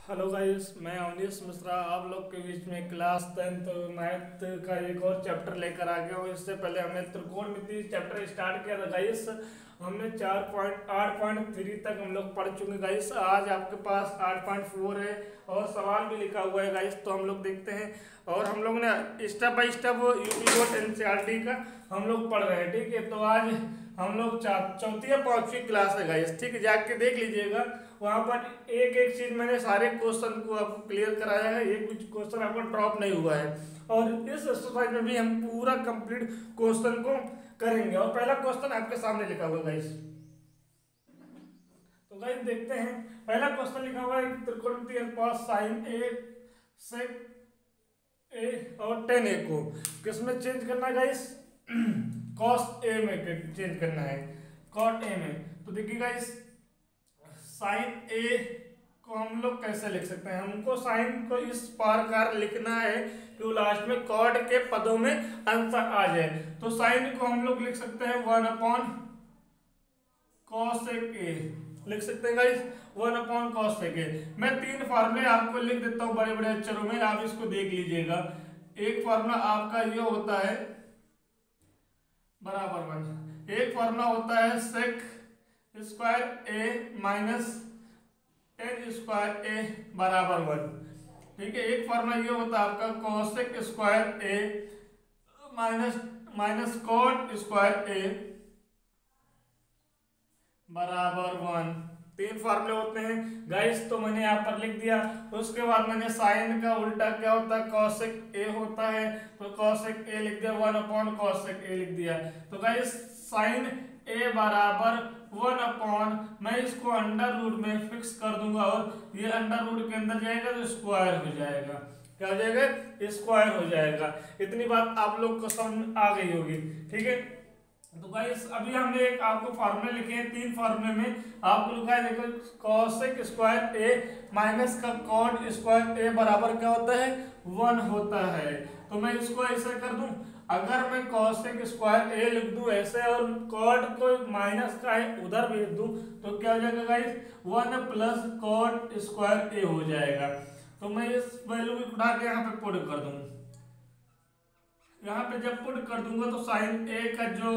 Hello guys, मैं अवनीश मिश्रा आप लोग के बीच में क्लास 10th मैथ का एक और चैप्टर लेकर आ गया हूँ। इससे पहले हमने त्रिकोणमिति चैप्टर स्टार्ट किया था गाइस। हमने 4.8.3 तक हम लोग पढ़ चुके गाइस। आज आपके पास 8.4 है और सवाल भी लिखा हुआ है गाइस, तो हम लोग देखते हैं। और हम लोग ने step by step UP board NCERT का हम लोग पढ़ रहे हैं, ठीक है। तो आज हम लोग चौथी या पांचवी क्लास है गाइस, ठीक है, जाके देख लीजिएगा। वहां पर एक एक चीज मैंने सारे क्वेश्चन को आपको क्लियर कराया है, एक भी क्वेश्चन आपको ड्रॉप नहीं हुआ है। और इस एक्सरसाइज में भी हम पूरा कंप्लीट क्वेश्चन को करेंगे। और पहला क्वेश्चन आपके सामने लिखा हुआ है गाइस, तो गाइस देखते हैं। पहला क्वेश्चन लिखा हुआ है त्रिकोणमिति अनुपात साइन ए सेक ए और टेन ए को किसमें चेंज करना है गाइस? कॉस ए में चेंज करना है, कॉट ए में। तो देखिए गाइस, साइन ए को हम लोग कैसे लिख सकते हैं? हमको साइन को इस प्रकार लिखना है कि लास्ट में कॉट के पदों में आंसर आ जाए। तो साइन को हम लोग लिख सकते हैं 1 cos ए लिख सकते हैं गाइस, 1 cos ए। मैं तीन फार्मूले आपको लिख देता हूं बड़े बड़े अक्षरों में, आप इसको देख लीजिएगा। एक फार्मूला आपका ये होता है बराबर 1, एक फार्मूला होता है सेक स्क्वायर ए माइनस टेन स्क्वायर ए बराबर 1, ठीक है। एक फार्मूला ये होता है आपका कोसेक स्क्वायर ए माइनस कॉट स्क्वायर ए बराबर 1। तीन फार्मूले होते हैं गाइस, तो मैंने यहाँ पर लिख दिया। उसके बाद मैंने साइन का उल्टा क्या होता है? कॉसेक ए होता है, तो कॉसेक ए लिख दिया, 1/cosec ए लिख दिया। तो गाइस साइन ए बराबर 1 मैं इसको अंडर रूट में फिक्स कर दूंगा और ये अंडर रूट के अंदर जाएगा तो स्क्वायर हो जाएगा। क्या हो जाएगा? स्क्वायर हो जाएगा। इतनी बात आप लोग को समझ आ गई होगी, ठीक है। तो गाइस अभी हमने एक आपको फार्मूले लिखे हैं, तीन फार्मूले में आपको लिखा है, देखो कॉसेक स्क्वायर ए माइनस का कॉट स्क्वायर ए बराबर क्या होता है? 1 होता है। तो मैं इसको ऐसे कर दूं, अगर मैं कॉसेक स्क्वायर ए लिख दूं ऐसे और कॉट को माइनस का है उधर भेज दूं तो क्या हो जाएगा गाइस? 1 प्लस कॉट स्क्वायर ए हो जाएगा। तो मैं इस वैल्यू को उठा के यहाँ पे पुट कर दूं। यहाँ पे जब पुट कर दूंगा तो साइन ए का जो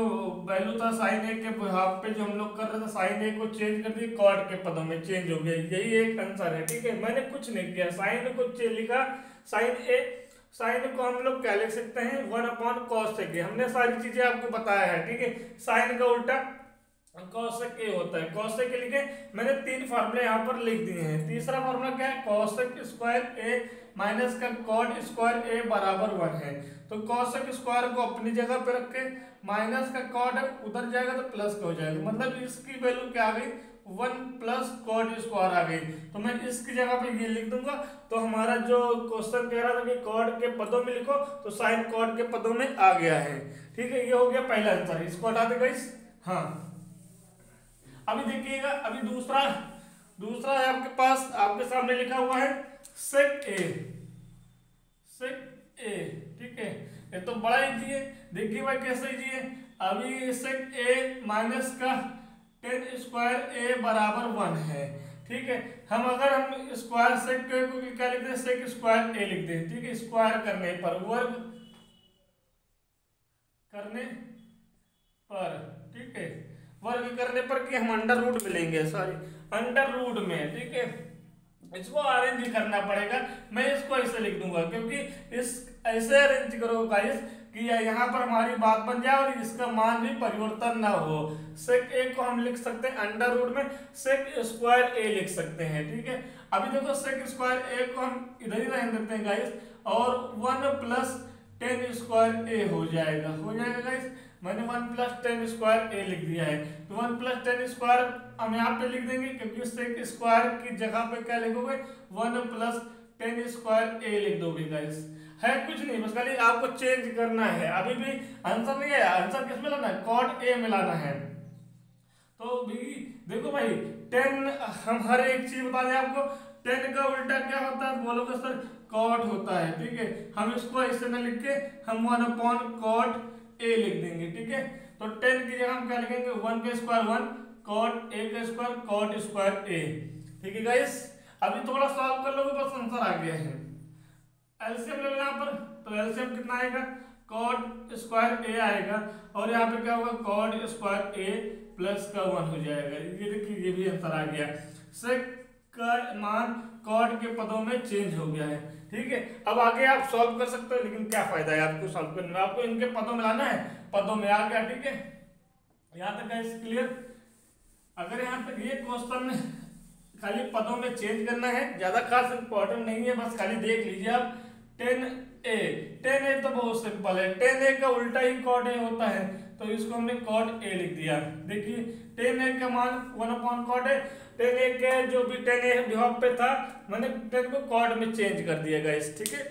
वैल्यू था साइन ए के हाफ पे जो हम लोग कर रहे थे, साइन ए को चेंज कर दिए, कॉट के पदों में चेंज हो गया। यही एक आंसर है, ठीक है। मैंने कुछ नहीं किया, साइन को लिखा, साइन को हम लोग क्या लिख सकते हैं? 1/cosec ए। हमने सारी चीजें आपको बताया है, ठीक है। साइन का उल्टा कॉसेक ए होता है, कॉसेक ए लिखे। मैंने तीन फार्मूले यहाँ पर लिख दिए हैं। तीसरा फार्मूला क्या है? कॉसेक स्क्वायर ए माइनस का कॉट स्क्वायर ए बराबर 1 है। तो कॉसेक स्क्वायर को अपनी जगह पे रख के माइनस का कॉट उधर जाएगा तो प्लस का हो जाएगा, मतलब इसकी वैल्यू क्या आ गई? 1 प्लस कॉट स्क्वायर आ गई। तो मैं इसकी जगह पे ये लिख दूंगा। तो हमारा जो क्वेश्चन कह रहा था कि कॉट के पदों में लिखो, तो साइन कॉट के पदों में आ गया है, ठीक है। ये हो गया पहला आंसर, इसको हटा दे गाइस। हाँ, अभी देखिएगा, अभी दूसरा है आपके पास, आपके सामने लिखा हुआ है सेक ए, ठीक है। ये तो बड़ा इजी है, देखिए भाई कैसे इजी है। अभी सेक ए माइनस का टेन स्क्वायर ए बराबर 1 है, ठीक है। हम स्क्वायर सेक को क्या लिखते हैं? सेक स्क्वायर ए लिखते हैं, ठीक है। स्क्वायर करने पर, वर्ग करने पर, ठीक है, वर्ग करने पर कि हम अंडर रूट में लेंगे, सॉरी अंडर रूट में, ठीक है। इसको अरेंज करना पड़ेगा, मैं इसको ऐसे लिख दूंगा क्योंकि इस ऐसे अरेंज करो गाइस कि यहाँ पर हमारी बात बन जाए और इसका मान भी परिवर्तन ना हो। सेक ए को हम लिख सकते हैं अंडर रूट में सेक स्क्वायर ए लिख सकते हैं, ठीक है। अभी देखो सेक स्क्वायर ए को हम इधर ही रहने देते हैं गाइस, और 1 प्लस टेन स्क्वायर ए हो जाएगा गाइस। मैंने 1 प्लस टेन स्क्वायर ए लिख दिया है। तो 1 प्लस टेन स्क्वायर हम यहाँ पे लिख देंगे क्योंकि सेक स्क्वायर की जगह पे क्या लिखोगे? 1 प्लस टेन स्क्वायर ए लिख दोगे गाइस। है कुछ नहीं, बस खाली आपको चेंज करना है। अभी भी आंसर नहीं है, आंसर किस में लाना है? कॉट ए में लाना है। तो भी देखो भाई 10, हम हर एक चीज बता दें आपको। 10 का उल्टा क्या होता है बोलोगे सर? कॉट होता है, ठीक है। हम इसको ऐसे न लिख के हम 1/cot ए लिख देंगे, ठीक है। तो 10 की जगह हम क्या लिखेंगे? 1 का स्क्वायर 1, कॉट ए का स्क्वायर, कॉट स्क्वायर ए, ठीक है गाइस। अभी थोड़ा सॉल्व कर लोगे बस आंसर आ गया है। एलसीएम ले लो यहाँ पर, तो एलसीएम कितना आएगा, कॉड स्क्वायर ए आएगा, और यहाँ पे क्या होगा, कॉड स्क्वायर ए प्लस का 1 हो जाएगा। ये देखिए ये भी आंसर आ गया। सेक का मान कॉड के पदों में चेंज हो गया है। ठीक है, अब आगे आप सॉल्व कर सकते हो, लेकिन क्या फायदा है आपको सॉल्व करने में, आपको इनके पदों में लाना है, पदों में आ गया। ठीक है, यहाँ तक है क्लियर। अगर यहाँ तक ये क्वेश्चन खाली पदों में चेंज करना है, ज्यादा खास इंपॉर्टेंट नहीं है, बस खाली देख लीजिए आप। 10a तो बहुत सिंपल है, 10a का उल्टा ही कॉड ए होता है, तो इसको हमने कॉड ए लिख दिया। देखिए 10a का मान 1/कॉड है, 10a के जो भी 10a विभव पे था, मैंने 10 को कॉड में चेंज कर दिया गाइस। ठीक है,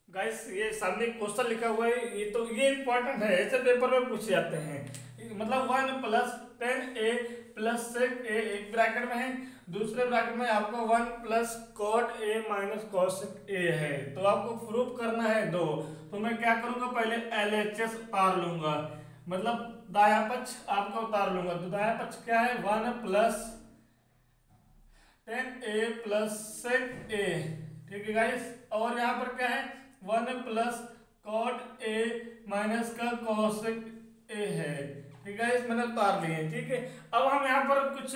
गाइस ये सामने क्वेश्चन लिखा हुआ है, ये तो ये इंपॉर्टेंट है, ऐसे पेपर में पूछे जाते हैं। मतलब 1 + 10a + sec a एक ब्रैकेट में है, दूसरे ब्रैकेट में आपको 1 + cot a - cosec a है, तो आपको प्रूफ करना है 2। तो मैं क्या करूंगा, पहले LHS उतार लूंगा, मतलब दाया पक्ष आपका उतार लूंगा। तो दाया पक्ष क्या है, 1 + 10a + sec a। ठीक है गाइस, और यहाँ पर क्या है, 1 + cot a - cosec a है। ठीक है, मैंने उतार लिए। ठीक है, अब हम यहाँ पर कुछ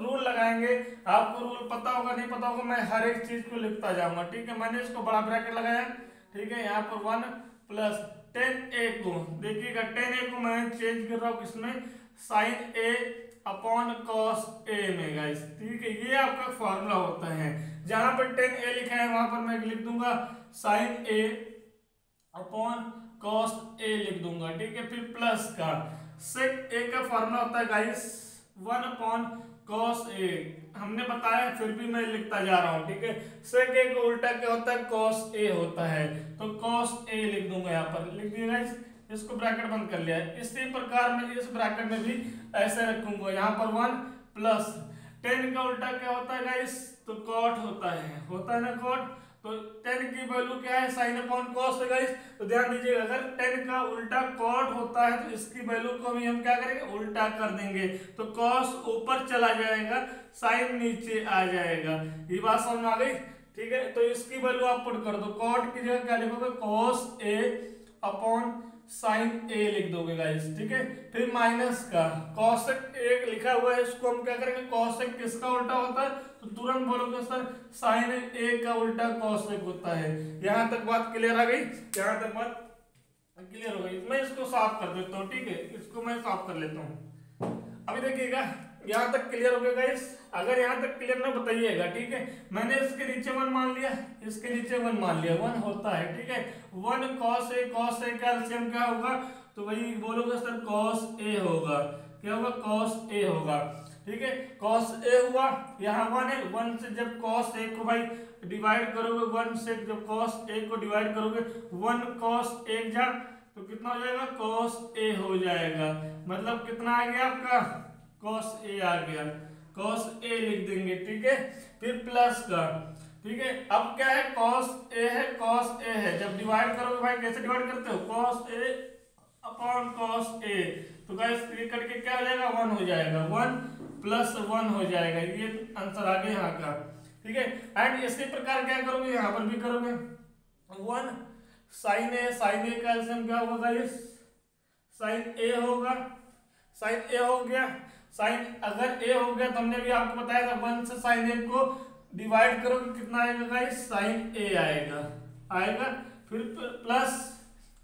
रूल लगाएंगे, आपको रूल पता होगा नहीं पता होगा, मैं हर एक चीज को लिखता जाऊंगा। ठीक है, मैंने इसको बड़ा ब्रैकेट लगाया। ठीक है, यहाँ पर 1 + 10a को देखिएगा, 10a को मैं चेंज कर रहा हूँ किसमें, sin a/cos a में गाइस। ठीक है, ये आपका फॉर्मूला होता है, जहां पर 10a लिखा है वहां पर मैं लिख दूंगा sin a/cos a लिख दूंगा। ठीक है, फिर प्लस का sec a का फॉर्मूला होता है गाइस 1/cos a, हमने बताया फिर भी मैं लिखता जा रहा हूं। ठीक है, sec a का उल्टा क्या होता है, cos a होता है, तो cos a लिख दूंगा, यहाँ पर लिख दिया गाइस, इसको ब्रैकेट बंद कर लिया। इसी प्रकार मैं इस ब्रैकेट में भी ऐसे रखूंगा, यहाँ पर 1 + 10 का उल्टा क्या होता है गाइस, तो cot होता है ना cot, तो 10 की वैल्यू क्या है, sin/cos है गाइस। तो ध्यान दीजिएगा, अगर 10 का उल्टा cot होता है तो इसकी वैल्यू को भी हम क्या करेंगे, उल्टा कर देंगे, तो cos ऊपर चला जाएगा, sin नीचे आ जाएगा। ये बात समझ में आ गई। ठीक है, तो इसकी वैल्यू आप पुट कर दो, cot की जगह क्या लिखोगे, cos a/sin a लिख दोगे गाइस। ठीक है, फिर माइनस का cosec a लिखा हुआ है, इसको हम क्या करेंगे, cosec किसका उल्टा होता है, तो तुरंत बोलोगे सर sin a का उल्टा cosec होता है। यहां तक बात क्लियर आ गई, यहां तक बात क्लियर हो गई। मैं इसको साफ कर देता हूँ। ठीक है, इसको मैं साफ कर लेता हूँ। अभी देखिएगा, यहाँ तक क्लियर हो गया गाइस, अगर यहाँ तक क्लियर ना बताइएगा। ठीक है, मैंने इसके नीचे 1 मान लिया, इसके नीचे 1 मान लिया, 1 होता है। ठीक है, 1 cos a का एलसीएम क्या होगा, तो वही बोलोगे सर cos a होगा, क्या होगा, cos a होगा। ठीक है, cos a हुआ, यहाँ 1 है, 1 से जब cos a को भाई डिवाइड करोगे, 1 से जब cos a को डिवाइड करोगे, 1 cos 1 जा तो कितना हो जाएगा, cos a हो जाएगा, मतलब कितना आ गया आपका, cos a आ गया, cos a लिख देंगे। ठीक है, फिर प्लस का, ठीक है, अब क्या है, cos a है, cos a है, जब डिवाइड करोगे भाई कैसे डिवाइड करते हो, cos a/cos a, तो गाइस ये करके क्या हो जाएगा, 1 हो जाएगा, 1 + 1 हो जाएगा, ये आंसर आ गया यहाँ का। ठीक है, एंड इसी प्रकार क्या करोगे, यहाँ पर भी करोगे, 1 sin a का एलसीएम क्या होगा गाइस, sin a होगा, sin a हो गया, sin अगर a हो गया तो हमने भी आपको बताया था 1 से sin a को डिवाइड करोगे कितना आएगा गाइस, sin a आएगा, फिर प्लस,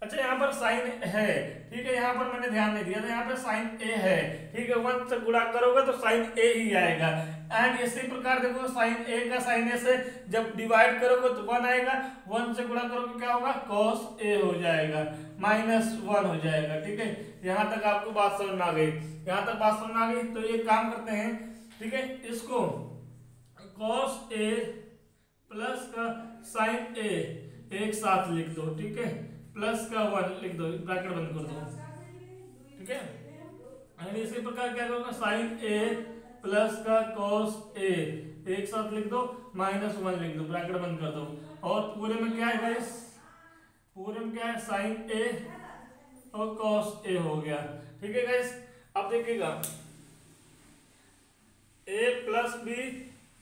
अच्छा यहाँ पर sin है। ठीक है, यहाँ पर मैंने ध्यान नहीं दिया था, यहाँ पर sin a है। ठीक है, 1 से गुणा करोगे तो sin a ही आएगा, एंड इसी प्रकार देखो sin a का sin a से जब डिवाइड करोगे तो 1 आएगा, 1 से गुणा करोगे क्या होगा, cos a हो जाएगा, -1 हो जाएगा। ठीक है, यहाँ तक आपको बात समझ में आ गई, यहाँ तक बात समझ में आ गई। तो ये काम करते हैं, ठीक है, इसको cos a प्लस का sin a एक साथ लिख दो। ठीक है, प्लस का 1 लिख दो, ब्रैकेट बंद कर दो। ठीक है, एंड इसी प्रकार क्या करोगे, sin a प्लस का cos a एक साथ लिख दो, -1 लिख दो, ब्रैकेट बंद कर दो, और पूरे में क्या है गाइस, पूरे में क्या है, sin a और cos a हो गया। ठीक है गाइस, अब देखिएगा a plus B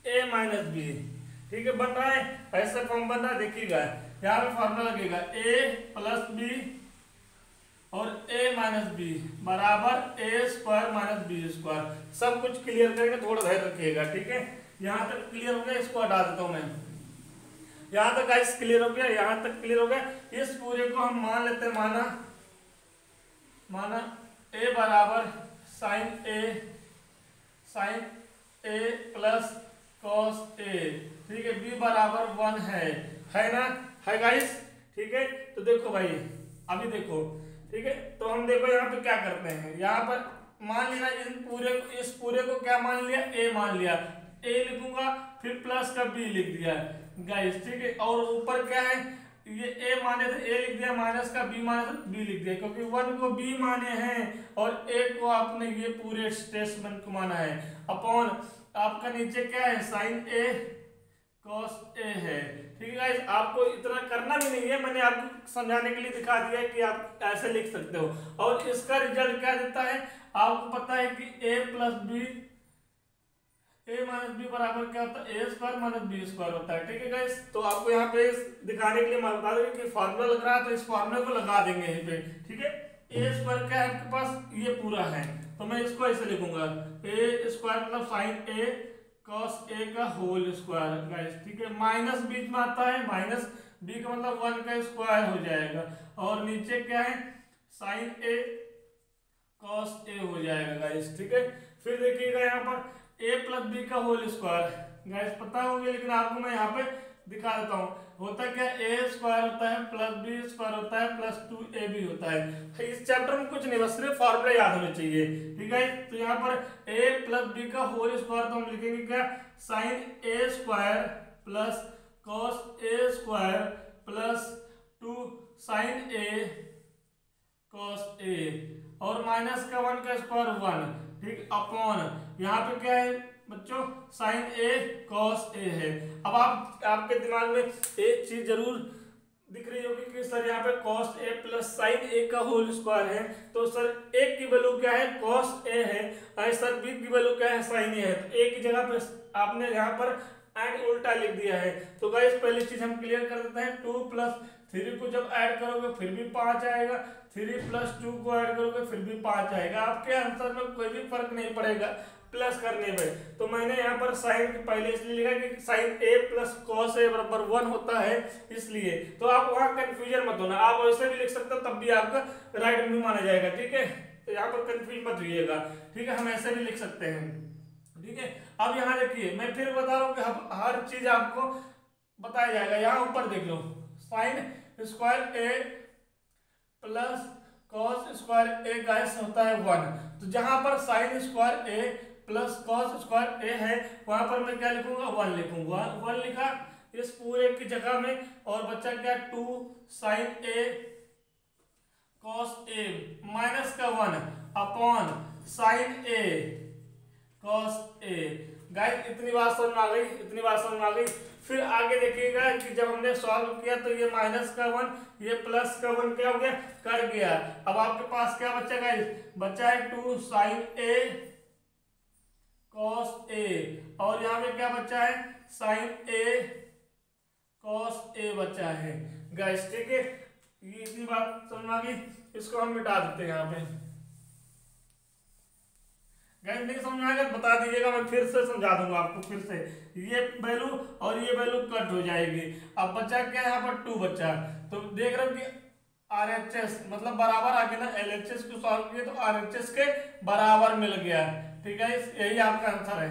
a minus B, ठीक है बन रहा है, ऐसा फॉर्म बन रहा है। देखिएगा यहाँ पे फॉर्मूला लगेगा a प्लस बी और a माइनस बी बराबर a square minus B square. सब कुछ क्लियर करके थोड़ा ध्यान रखिएगा। ठीक है, यहाँ तक क्लियर हो गया, इसको हटा देता हूँ मैं। यहाँ तक गाइस क्लियर हो गया, यहाँ तक क्लियर हो गया। इस पूरे को हम मान लेते हैं, माना a बराबर sine a plus cos a। ठीक है, b बराबर 1 है ना, है गाइस। ठीक है, तो देखो भाई अभी देखो, ठीक है, तो हम देखो यहाँ पे क्या करते हैं। यहाँ पर मान लिया इस पूरे को क्या मान लिया, a मान लिया, a लिखूंगा, फिर प्लस का b लिख दिया गाइस। ठीक है, और ऊपर क्या है, ये a माने थे a लिख दिया, माइनस का b माने थे b लिख दिया, क्योंकि 1 को b माने हैं और a को आपने ये पूरे स्टेटमेंट को माना है। अपॉन आपका नीचे क्या है, साइन a cos a है। ठीक है गाइस, आपको इतना करना भी नहीं है, मैंने आपको समझाने के लिए दिखा दिया है कि आप ऐसे लिख सकते हो। और इसका रिजल्ट क्या देता है, आपको पता है कि a plus B a minus B बराबर क्या होता है, a square minus B square होता है। ठीक है गाइस, तो आपको यहाँ पे दिखाने के लिए मैं बता दूंगा कि फार्मूला लग रहा है, तो इस फार्मूले को लगा देंगे यहीं पे। ठीक है, a स्क्वायर क्या है आपके पास, ये पूरा है, तो मैं इसको ऐसे लिखूंगा, a स्क्वायर मतलब साइन a cos a का होल स्क्वायर गाइस। ठीक है, माइनस बीच में आता है, माइनस b का मतलब 1 का स्क्वायर हो जाएगा, और नीचे क्या है, साइन a cos a हो जाएगा गाइस। ठीक है, फिर देखिएगा यहाँ पर a प्लस बी का होल स्क्वायर गाइस पता होगा, लेकिन आपको मैं यहाँ पे दिखा देता हूँ। होता क्या, a स्क्वायर होता है प्लस बी स्क्वायर होता है प्लस 2ab होता है। इस चैप्टर में कुछ नहीं, बस सिर्फ फॉर्मूला याद होने चाहिए। ठीक है, तो यहाँ पर a प्लस बी का होल स्क्वायर तो हम लिखेंगे क्या, sine a square plus cos a square plus 2 sine a cos a, और माइनस का 1 का स्क्वायर 1। ठीक, अपॉन यहाँ पे क्या है बच्चों, साइन a cos a है। अब आपके दिमाग में एक चीज जरूर दिख रही होगी कि सर यहाँ पे cos a plus sine a का होल स्क्वायर है, तो सर a की वैल्यू क्या है, cos a है, और सर b की वैल्यू क्या है, साइन a है। तो a की जगह पे आपने यहाँ पर एंड उल्टा लिख दिया है। तो गाइस पहली चीज हम क्लियर कर देते हैं, 2 प्लस 3 को जब ऐड करोगे फिर भी 5 आएगा, 3 प्लस 2 को ऐड करोगे फिर भी 5 आएगा। आपके आंसर में कोई भी फर्क नहीं पड़ेगा प्लस करने में। तो मैंने यहाँ पर साइन पहले इसलिए लिखा कि sine a plus cos a बराबर 1 होता है, इसलिए। तो आप वहाँ कंफ्यूजन मत होना, आप वैसे भी लिख सकते हो, तब भी आपका राइट में माना जाएगा। ठीक है, तो यहाँ पर कंफ्यूज मत होइएगा। ठीक है, हम ऐसे भी लिख सकते हैं। ठीक है, अब यहाँ देखिए, मैं फिर बता रहा हूँ कि हर चीज आपको बताया जाएगा। यहाँ ऊपर देख लो, sine square a plus cos square a guys होता है 1। तो जहां पर sine square a plus cos square a है, वहां पर मैं क्या लिखूंगा, 1 लिखूंगा। 1 लिखा इस पूरे की जगह में, और बच्चा क्या, 2 sine a cos a minus का 1 upon sine a cos a। Guys इतनी बात समझ आ गई, इतनी बात समझ आ गई। फिर आगे देखिएगा कि जब हमने सॉल्व किया तो ये माइनस का 1, ये प्लस का 1 क्या हो गया, कट गया। अब आपके पास क्या बचा गाइस, बचा है 2 साइन a cos a, और यहाँ पे क्या बचा है, साइन a cos a बचा है गाइस। ठीक है, ये इतनी बात समझ आ गई, इसको हम मिटा देते हैं यहाँ पे। गाइस नहीं समझ आएगा बता दीजिएगा, मैं फिर से समझा दूंगा आपको। फिर से ये वैल्यू और ये वैल्यू कट हो जाएगी। अब बचा क्या, यहाँ पर 2 बचा, तो देख रहे हो कि RHS मतलब बराबर आ गया ना, LHS को सॉल्व किए तो RHS के बराबर मिल गया। ठीक है, यही आपका आंसर है।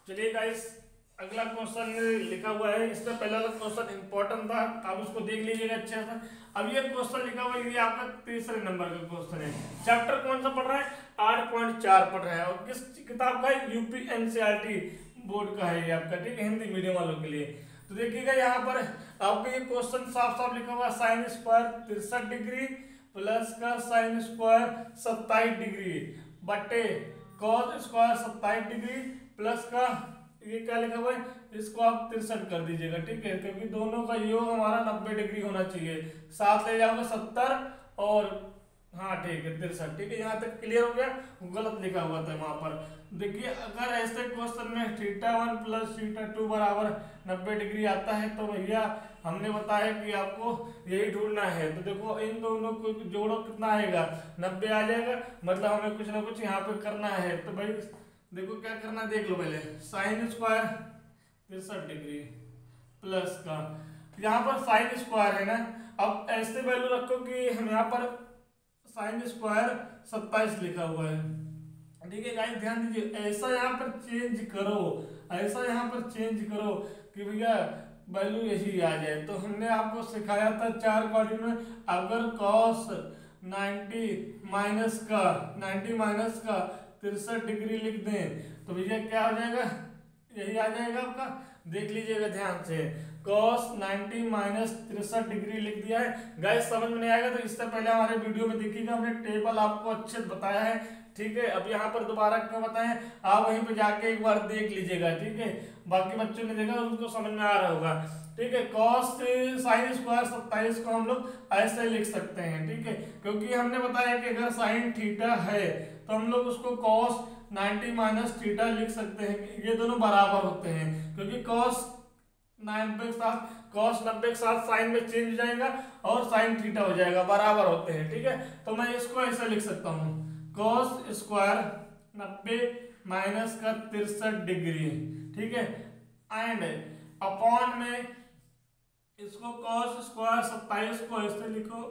चलिए गाइस, अगला क्वेश्चन लिखा हुआ है, इससे पहला क्वेश्चन इंपॉर्टेंट था, आप उसको देख लीजिएगा अच्छे से। अब ये क्वेश्चन लिखा हुआ है, ये आपका 3रे नंबर का क्वेश्चन है। चैप्टर कौन सा पढ़ रहा है, 8.4 पढ़ रहा है, और किस किताब का है, यूपी NCERT बोर्ड का है ये आपका। ठीक है, हिंदी मीडियम वालों के लिए। तो देखिएगा यहाँ पर आपको ये क्वेश्चन साफ साफ लिखा हुआ है, साइन स्क्वायर 63 डिग्री प्लस का साइन स्क्वायर 27 डिग्री बटे कॉस स्क्वायर 27 डिग्री प्लस का ये क्या लिखा हुआ है, इसको आप 63 कर दीजिएगा, ठीक है, क्योंकि दोनों का योग हमारा 90 डिग्री होना चाहिए। 7 ले जाओगे 70 और हाँ ठीक है 63, ठीक है, यहाँ तक क्लियर हो गया। गलत लिखा हुआ था वहां पर। देखिए अगर ऐसे क्वेश्चन में θ1 प्लस θ2 बराबर 90 डिग्री आता है तो भैया हमने बताया कि आपको यही ढूंढना है। तो देखो इन दोनों को जोड़ो, कितना आएगा, 90 आ जाएगा। मतलब हमें कुछ ना कुछ यहाँ पे करना है। तो भाई देखो क्या करना है, देख लो पहले। साइन स्क्वायर 63 डिग्री प्लस का, यहाँ पर साइन स्क्वायर है ना, अब ऐसे वैल्यू रखो कि हम यहाँ पर साइन स्क्वायर 27 लिखा हुआ है, ठीक है गाइस, ध्यान दीजिए। ऐसा यहाँ पर चेंज करो, ऐसा यहाँ पर चेंज करो कि भैया वैल्यू यही आ जाए। तो हमने आपको सिखाया था 4 क्वाड्रेंट में, अगर cos 90 माइनस का 63 डिग्री लिख दें तो भैया क्या हो जाएगा, यही आ जाएगा आपका। देख लीजिएगा ध्यान से, cos 90 माइनस 63 डिग्री लिख दिया है। गाइस समझ में नहीं आएगा तो इससे पहले हमारे वीडियो में देखिएगा, हमने टेबल आपको अच्छे से बताया है, ठीक है। अब यहाँ पर दोबारा क्यों बताएं, आप वहीं पे जाके एक बार देख लीजिएगा, ठीक है। बाकी बच्चों ने देखा उनको समझ में आ रहा होगा, ठीक है। cos साइन स्क्वायर 27 को हम लोग ऐसे लिख सकते हैं, ठीक है, क्योंकि हमने बताया कि अगर साइन थीटा है तो हम लोग उसको cos 90 माइनस थीटा लिख सकते हैं। ये दोनों बराबर होते हैं, क्योंकि cos 90 के साथ साइन में चेंज हो जाएगा और साइन थीटा हो जाएगा, बराबर होते हैं, ठीक है। तो मैं इसको ऐसे लिख सकता हूँ, cos स्क्वायर 90 माइनस का 63 डिग्री, ठीक है, एंड अपॉन में इसको cos स्क्वायर 27 को ऐसे लिखो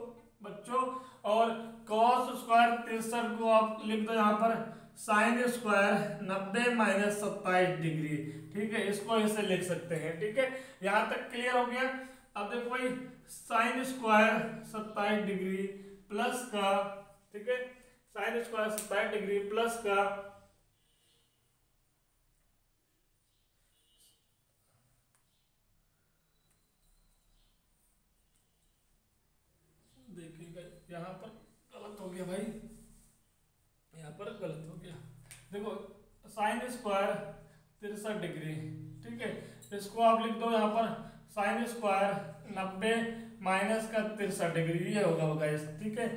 बच्चों, और cos स्क्वायर 63 को आप लिख दो यहाँ पर साइन स्क्वायर 90 माइनस 27 डिग्री, ठीक है, इसको ऐसे लिख सकते हैं, ठीक है। यहाँ तक क्लियर हो गया। अब देखो भाई साइन स्क्वायर 27 डिग्री प्लस का, ठीक है, साइन स्क्वायर 27 डिग्री प्लस का देखिएगा यहाँ पर गलत हो गया भाई, यहाँ पर गलत हो गया। देखो साइन स्क्वायर 63 डिग्री, ठीक है, इसको आप लिख दो यहाँ पर साइन स्क्वायर 90 माइनस का 63 डिग्री, ये होगा इस, ठीक है,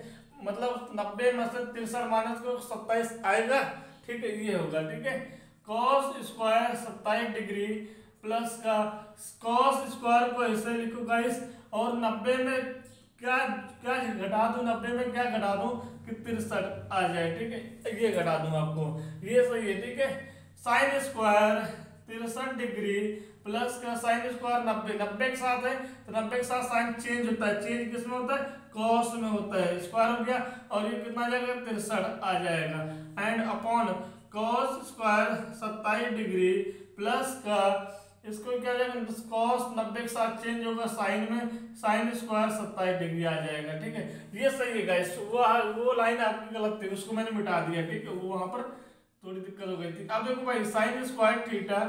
मतलब 90 में से 63 माइनस को 27 आएगा, ठीक है, ये होगा, ठीक है। cos स्क्वायर 27 डिग्री प्लस का cos स्क्वायर को ऐसे लिखो गाइस, और 90 में क्या क्या घटा दूं, 90 में क्या घटा दूं कि 63 आ जाए, ठीक है, ये घटा दूं आपको, ये सही है, ठीक है। साइन स्क्वायर 63 डिग्री प्लस का साइन स्क्वायर 90 के साथ है तो 90 के साथ साइन चेंज होता है, चेंज किस में होता है, कॉस में होता है, स्क्वायर हो गया और ये कितना आ जाएगा 63 आ जाएगा, and upon cos square 27 degree plus का इसको क्या जाएगा, cos 90 के साथ चेंज होगा साइन में, साइन स्क्वायर 27 डिग्री आ जाएगा, ठीक है, ये सही है गाइस। वो लाइन आपकी गलत थी, उसको मैंने मिटा दिया, ठीक है, वो वहां पर थोड़ी दिक्कत हो गई थी। अब देखो भाई साइन स्क्वायर थीटा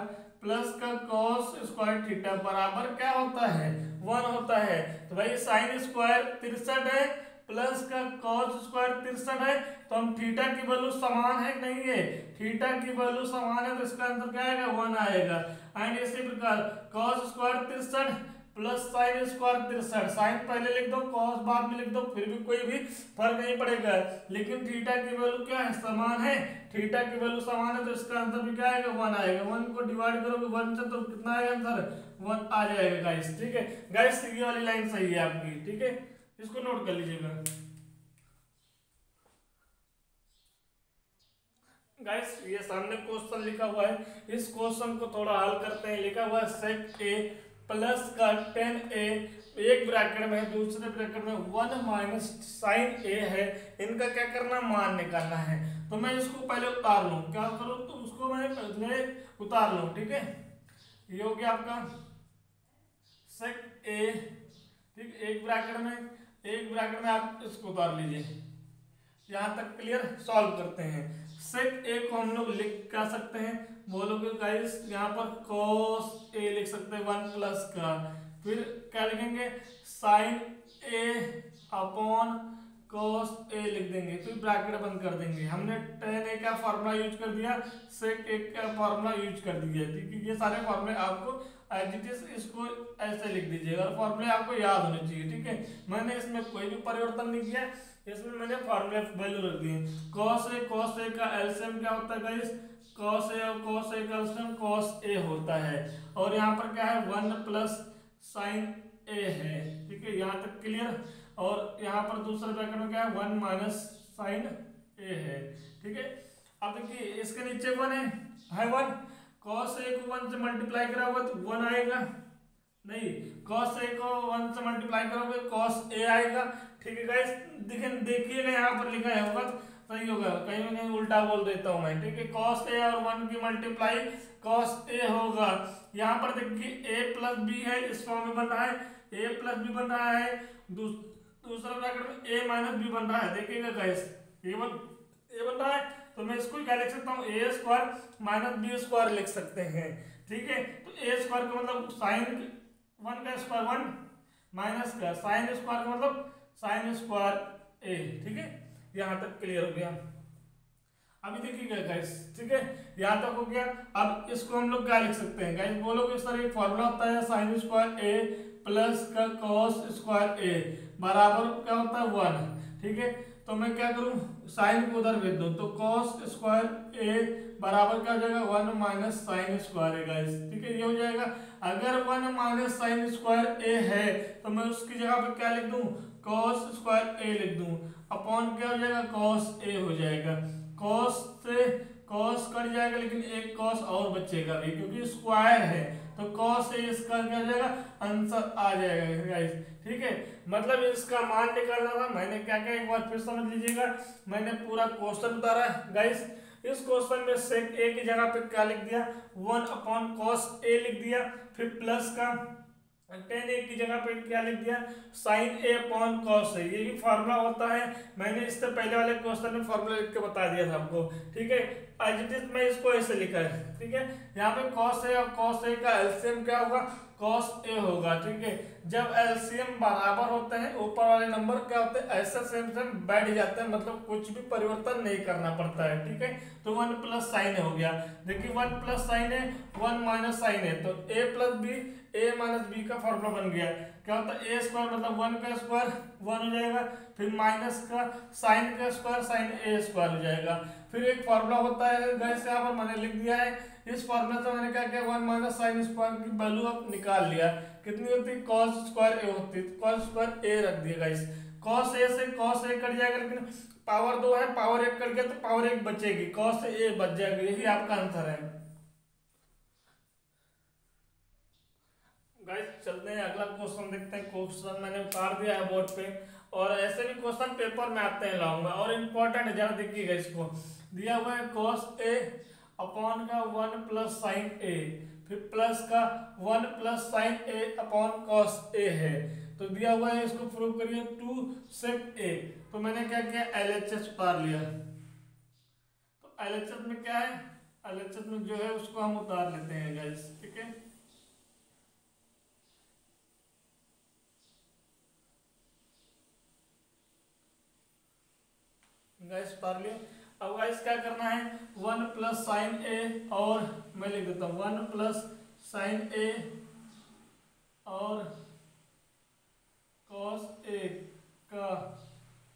प्लस का cos स्क्वायर थीटा बराबर क्या होता है, 1 होता है। तो भाई साइन स्क्वायर 63 है प्लस का cos स्क्वायर 63 है, तो हम थीटा की वैल्यू समान है नहीं है, थीटा की वैल्यू समान है तो इसका आंसर क्या आएगा 1 आएगा। एंड इसी प्रकार cos square 63 plus sine square 63, sine पहले लिख दो cos बाद में लिख दो, फिर भी कोई भी फर्क नहीं पड़ेगा, लेकिन थीटा की वैल्यू क्या है, समान है, थीटा की वैल्यू समान है तो इसका आंसर भी क्या आएगा 1 आएगा। 1 को डिवाइड करोगे 1 से तो कितना आएगा आंसर 1 आ जाएगा गाइस, ठीक है। गाइस ये वाली लाइन सही है आपकी, ठीक है, इसको नोट कर लीजिएगा गाइस। ये सामने क्वेश्चन लिखा हुआ है, इस क्वेश्चन को थोड़ा हल करते हैं। लिखा हुआ है सेक ए प्लस का 10a, एक ब्रैकेट में है, दूसरे ब्रैकेट में 1 माइनस साइन ए है, इनका क्या करना, मान निकालना है। तो मैं इसको पहले उतार लूं, क्या करूं, तो उसको मैं पहले उतार लूं, ठीक है। ये हो गया आपका सेक ए, ठीक, एक ब्रैकेट में आप इसको उतार लीजिए। यहां तक क्लियर, सॉल्व करते हैं। सेक ए को हम लोग लिख क्या सकते हैं, बोलोगे गाइस, यहाँ पर cos ए लिख सकते हैं 1 प्लस का, फिर क्या लिखेंगे sine A upon cos a लिख देंगे, फिर ब्रैकेट बंद कर देंगे। हमने tan a का फॉर्मूला यूज कर दिया, sec a का फॉर्मूला यूज कर दिया, ठीक है। ये सारे फॉर्मूले आपको एज इट इज इसको ऐसे लिख दीजिएगा और फॉर्मूले आपको याद होने चाहिए, ठीक है। मैंने इसमें कोई भी परिवर्तन नहीं किया, इसमें मैंने फॉर्मूले वैल्यू रख दी है। cos a का एलसीएम क्या होता है गाइस, cos a और cos a का एलसीएम cos a होता है, और यहाँ पर क्या है 1 प्लस sin a है, ठीक है, यहाँ तक क्लियर। और यहाँ पर दूसरे ब्रैकेट में क्या है 1 माइनस साइन a है, ठीक है। अब देखिए इसके नीचे 1 है 1, cos a को 1 से मल्टीप्लाई करा होगा तो 1 आएगा, नहीं cos a को 1 से मल्टीप्लाई करोगे cos a आएगा, ठीक है गाइस। देखिएगा यहाँ पर लिखा है होगा तो सही होगा, कहीं ना कहीं उल्टा बोल देता हूँ मैं, ठीक है। cos a और 1 की मल्टीप्लाई cos a होगा। यहाँ पर देखिए a प्लस बी है, इस फॉर्म में बन रहा है, a प्लस बी बन रहा है, दूसरा ब्रैकेट में a माइनस बी बन रहा है, देखिएगा गाइस a बन रहा है, तो मैं इसको क्या लिख सकता हूँ a square minus B square लिख सकते हैं, ठीक है। तो a स्क्वायर का मतलब साइन 1 का स्क्वायर 1 माइनस का साइन स्क्वायर का मतलब साइन स्क्वायर a, ठीक है। यहाँ तक क्लियर हो गया। अभी देखिएगा गाइस, ठीक है, यहाँ तक हो गया। अब इसको हम लोग क्या लिख सकते हैं गाइस, बोलोगे इस तरह एक फॉर्मूला होता है साइन स्क्वायर a प्लस का cos स्क्वायर a बराबर क्या होता है 1, ठीक है। तो मैं क्या करूं, साइन को उधर भेज दूं, तो cos स्क्वायर a बराबर क्या हो जाएगा 1 माइनस साइन स्क्वायर है गाइस, ठीक है, ये हो जाएगा। अगर 1 माइनस साइन स्क्वायर a है तो मैं उसकी जगह पे क्या लिख दूं, cos स्क्वायर a लिख दूं, अपॉन क्या हो जाएगा cos a हो जाएगा। cos से cos कट जाएगा, लेकिन एक cos और बचेगा भी क्योंकि स्क्वायर है, तो cos a इसका क्या हो जाएगा, आंसर आ जाएगा गाइस, ठीक है। मतलब इसका मान निकालना था, मैंने क्या क्या एक बार फिर समझ लीजिएगा। मैंने पूरा क्वेश्चन उतारा गाइस, इस क्वेश्चन में sec a की जगह पे क्या लिख दिया 1 अपॉन cos a लिख दिया, फिर प्लस का tan a की जगह पे क्या लिख दिया sin a upon cos a, ये भी फार्मूला होता है, मैंने इससे पहले वाले क्वेश्चन में फार्मूला लिख के बता दिया था आपको, ठीक है। एज इट इज मैं इसको ऐसे लिखा है, ठीक है। यहाँ पे cos a और cos a का एलसीएम क्या होगा cos a होगा, ठीक है। जब एलसीएम बराबर होते हैं ऊपर वाले नंबर क्या होते हैं ऐसा सेम सेम बैठ जाते हैं, मतलब कुछ भी परिवर्तन नहीं करना पड़ता है, ठीक है। तो 1 प्लस साइन हो गया, देखिए 1 प्लस साइन है 1 माइनस साइन है, तो a plus B a minus B का फॉर्मूला बन गया, क्या होता है a स्क्वायर मतलब 1 का स्क्वायर 1 हो जाएगा, फिर माइनस का साइन का स्क्वायर साइन a स्क्वायर हो जाएगा। फिर एक फॉर्मूला होता है गाइस, यहाँ पर मैंने लिख दिया है, इस फॉर्मूला से मैंने क्या किया 1 माइनस साइन स्क्वायर की वैल्यू अब निकाल लिया, कितनी होती है cos स्क्वायर a होती है, cos स्क्वायर a रख दिया गाइस। cos a से cos a कट जाएगा, लेकिन पावर 2 है, पावर 1 कट गया तो पावर 1 बचेगी, cos a बच जाएगी, यही आपका आंसर है गाइस। चलते हैं अगला क्वेश्चन देखते हैं। क्वेश्चन मैंने उतार दिया है बोर्ड पे, और ऐसे भी क्वेश्चन पेपर में आते हैं लाऊंगा, और इम्पोर्टेंट है, जरा देखिएगा। इसको दिया हुआ है cos a अपॉन का 1 प्लस साइन a, फिर प्लस का 1 plus sine a upon cos a है, तो दिया हुआ है, इसको प्रूव करिए 2 sec a। तो मैंने क्या किया LHS उतार लिया, तो LHS में क्या है, LHS में जो है उसको हम उतार लेते हैं गाइस, ठीक है। गाइस उतार लिया। अब गाइस क्या करना है 1 प्लस साइन a, और मैं लिख देता हूँ 1 प्लस साइन a और cos a का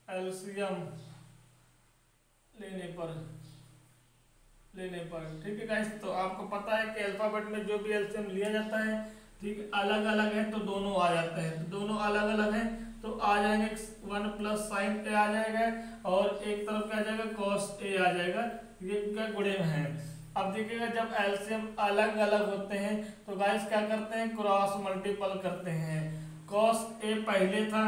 एलसीएम लेने पर, ठीक है गाइस। तो आपको पता है कि अल्फाबेट में जो भी एलसीएम लिया जाता है, ठीक, अलग अलग है तो दोनों आ जाते हैं, तो दोनों अलग अलग हैं तो आ जाएंगे 1 प्लस साइन a आ जाएगा, और एक तरफ क्या आ जाएगा cos a आ जाएगा, ये क्या गुणे में है। अब देखिएगा जब एलसीएम अलग अलग होते हैं तो गाइस क्या करते हैं क्रॉस मल्टीपल करते हैं, cos a पहले था,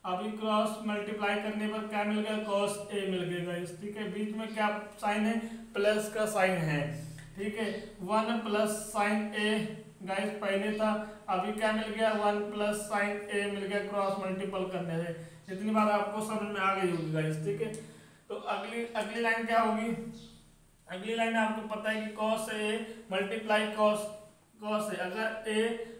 अभी क्रॉस मल्टीप्लाई करने पर क्या मिल गया cos a मिल गया गाइस, ठीक है। बीच में क्या साइन है प्लस का साइन है, ठीक है। 1 प्लस साइन a गाइस पहले था, अभी क्या मिल गया 1 प्लस साइन a मिल गया क्रॉस मल्टीपल करने से। इतनी बार आपको समझ में आ गई होगी गाइस, ठीक है। तो अगली लाइन क्या होगी, अगली लाइन आपको पता है कि cos a multiply cos a, अगर a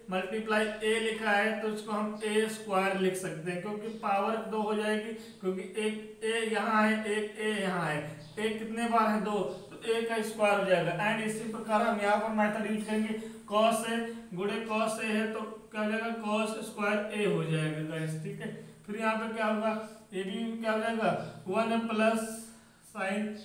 मल्टीप्लाई ए लिखा है तो इसको हम ए स्क्वायर लिख सकते हैं, क्योंकि पावर 2 हो जाएगी, क्योंकि एक ए यहाँ है एक ए यहाँ है, ए कितने बार है 2, तो ए का स्क्वायर हो जाएगा। एंड इसी प्रकार हम यहाँ पर मेथड यूज करेंगे, कॉस ए गुणे कॉस ए है तो क्या हो जाएगा कॉस स्क्वायर ए हो जाएगा गाइस, ठीक है। फिर यहाँ पे क्या होगा, ए भी क्या हो जाएगा 1 प्लस साइन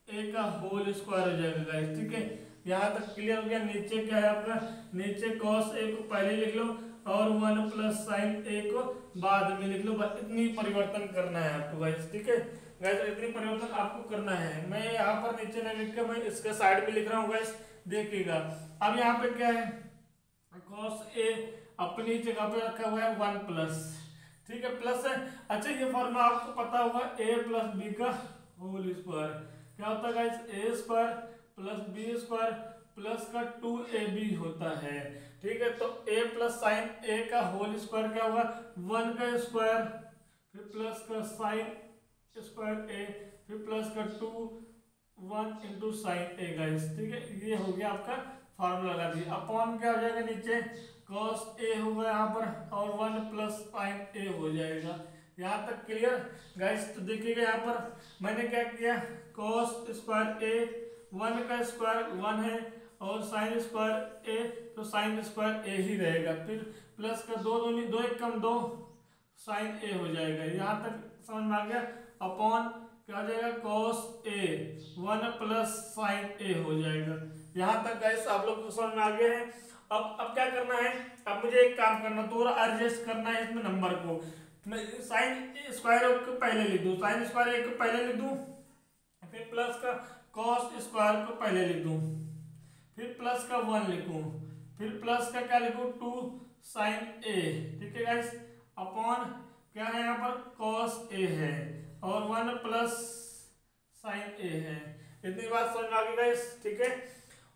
ए का होल स्क्वायर हो जाएगा गाइस, ठीक है। यहाँ तक क्लियर हो गया। नीचे क्या है आपका, नीचे कॉस ए को पहले लिख लो और 1 प्लस साइन ए को बाद में लिख लो, बस इतनी परिवर्तन करना है आपको गाइस, ठीक है। गाइस इतनी परिवर्तन आपको करना है, मैं यहाँ पर नीचे नहीं लिख के मैं इसके साइड में लिख रहा हूँ गाइस, देखिएगा। अब यहाँ पे क्या है, कॉस ए अपनी जगह पे रखा हुआ है 1 प्लस, ठीक है, प्लस है। अच्छा ये फॉर्मूला आपको पता होगा a प्लस बी का होल स्क्वायर क्या होता है guys, A square plus B square plus का 2ab होता है, ठीक है। तो a प्लस साइन a का होल स्क्वायर क्या होगा 1 का स्क्वायर फिर प्लस का साइन स्क्वायर a फिर प्लस का 1 इंटू साइन a गाइस, ठीक है। ये हो गया आपका फार्मूला लगा दिया। अपॉन क्या हो जाएगा नीचे cos a होगा यहाँ पर और 1 प्लस साइन a हो जाएगा। यहाँ तक क्लियर गाइस। तो देखिएगा यहाँ पर मैंने क्या किया, cos स्क्वायर a 1 का स्क्वायर 1 है और साइन स्क्वायर a तो साइन स्क्वायर a ही रहेगा, फिर प्लस का 2 1 कम 2 साइन a हो जाएगा। यहाँ तक समझ में आ गया। अपॉन क्या हो जाएगा cos a 1 plus sine a हो जाएगा। यहाँ तक गाइस आप लोग को समझ में आ गया है। अब क्या करना है, अब मुझे एक काम करना, थोड़ा एडजस्ट करना है इसमें नंबर को। मैं साइन स्क्वायर को पहले लिख दूं, साइन स्क्वायर ए को पहले लिख दूं, फिर प्लस का कॉस स्क्वायर को पहले लिख दूं, फिर प्लस का 1 लिखूं, फिर प्लस का क्या लिखूं 2 साइन ए, ठीक है गाइस। अपॉन क्या है यहाँ पर कॉस ए है और 1 प्लस साइन ए है। इतनी बात समझ में आ गई गाइस, ठीक है।